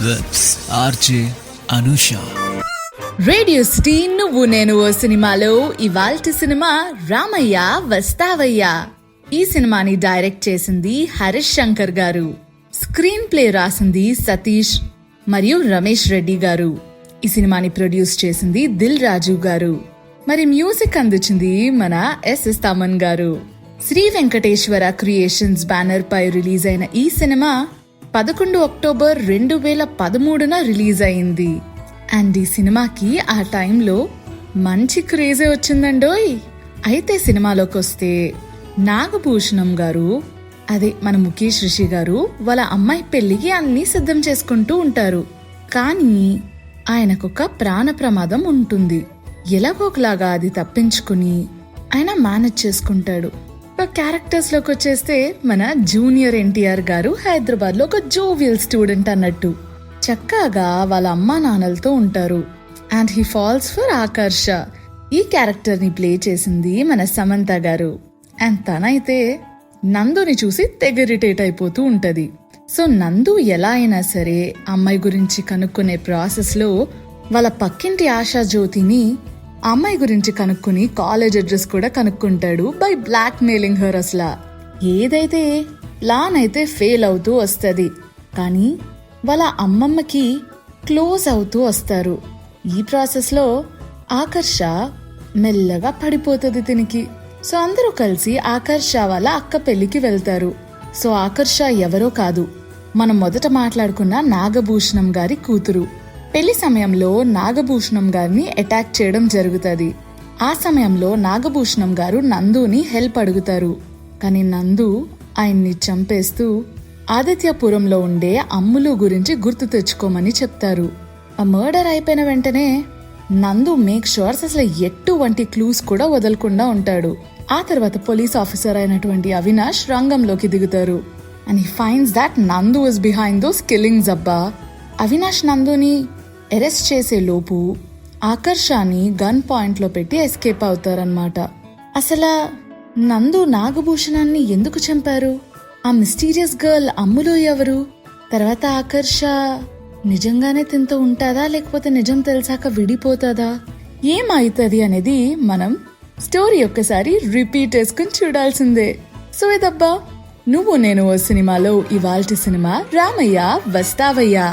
With RJ Anusha. Radio city నువ్వు నేను ఓ సినిమాలో ఇవాల్టి సినిమా రామయ్య వస్తావయ్యా. ఈ సినిమాని డైరెక్ట్ చేసింది హరీష్ శంకర్ గారు. స్క్రీన్ ప్లే రాసింది సతీష్ మరియు రమేష్ రెడ్డి గారు. ఈ సినిమాని ప్రొడ్యూస్ చేసింది దిల్ రాజు గారు. మరి మ్యూజిక్ అందించింది మన ఎస్ఎస్ తమన్ గారు. శ్రీ వెంకటేశ్వర క్రియేషన్స్ బ్యానర్ పై రిలీజ్ అయిన ఈ సినిమా 11 అక్టోబర్ 2013 రిలీజ్ అయింది. అండ్ ఈ సినిమాకి ఆ టైంలో మంచి క్రేజే వచ్చిందండోయ్. అయితే సినిమాలోకి వస్తే నాగభూషణం గారు, అదే మన ముఖేష్ రిషి గారు, వాళ్ళ అమ్మాయి పెళ్లికి అన్నీ సిద్ధం చేసుకుంటూ ఉంటారు. కానీ ఆయనకొక ప్రాణ ప్రమాదం ఉంటుంది. ఎలాగోకలాగా అది తప్పించుకుని ఆయన మేనేజ్ చేసుకుంటాడు. క్యారెక్టర్స్ లోకి వచ్చేస్తే మన జూనియర్ ఎన్టీఆర్ గారు హైదరాబాద్ లో ఒక జోవియల్ స్టూడెంట్ అన్నట్టు చక్కగా వాళ్ళ అమ్మా నాన్నలతో ఉంటారు. And he falls for Akarsha. ఈ క్యారెక్టర్ ని ప్లే చేసింది మన సమంత గారు. అండ్ తనైతే నందుని చూసి తెగ ఇరిటేట్ అయిపోతూ ఉంటది. సో నందు ఎలా అయినా సరే అమ్మాయి గురించి కనుక్కునే ప్రాసెస్ లో వాళ్ళ పక్కింటి ఆశా జ్యోతిని అమ్మాయి గురించి కనుక్కుని కాలేజ్ అడ్రస్ కూడా కనుక్కుంటాడు బై బ్లాక్ మెయిలింగ్ హర్. అసలు ఏదైతే ప్లాన్ అయితే ఫెయిల్ అవుతూ వస్తుంది, కానీ వాళ్ళ అమ్మమ్మకి క్లోజ్ అవుతూ వస్తారు. ఈ ప్రాసెస్ లో ఆకర్ష మెల్లగా పడిపోతుంది తినికి. సో అందరూ కలిసి ఆకర్ష వాళ్ళ అక్క పెళ్లికి వెళ్తారు. సో ఆకర్ష ఎవరో కాదు, మనం మొదట మాట్లాడుకున్న నాగభూషణం గారి కూతురు. పెళ్లి సమయంలో నాగభూషణం గారిని అటాక్ చేయడం జరుగుతుంది. ఆ సమయంలో నాగభూషణం గారు నందుని హెల్ప్ అడుగుతారు. కానీ నందు ఆయన్ని చంపేస్తూ ఆదిత్యపురంలో ఉండే అమ్ములు గురించి గుర్తు తెచ్చుకోమని చెప్తారు. ఆ మర్డర్ అయిపోయిన వెంటనే నందు మేక్ షూర్స్ అసలు ఎటువంటి క్లూస్ కూడా వదలకుండా ఉంటాడు. ఆ తర్వాత పోలీస్ ఆఫీసర్ అయినటువంటి అవినాష్ రంగంలోకి దిగుతారు. అండ్ హీ ఫైండ్స్ దట్ నందు ఇస్ బిహైండ్ దోస్ కిల్లింగ్స్. అబ్బా, అవినాష్ నందుని అరెస్ట్ చేసే లోపు ఆకర్షాన్ని గన్ పాయింట్ లో పెట్టి ఎస్కేప్ అవుతారన్నమాట. అసలు నందు నాగభూషణాన్ని ఎందుకు చంపారు? ఆ మిస్టీరియస్ గర్ల్ అమ్ములు ఎవరు? తర్వాత ఆకర్ష నిజంగానే తింటూ ఉంటాదా, లేకపోతే నిజం తెలిసాక విడిపోతాదా? ఏమైతుంది అనేది మనం స్టోరీ ఒక్కసారి రిపీట్ వేసుకుని చూడాల్సిందే. సో ఇదబ్బా నువ్వు నేను ఓ సినిమాలో ఇవాల్టి సినిమా రామయ్య వస్తావయ్యా.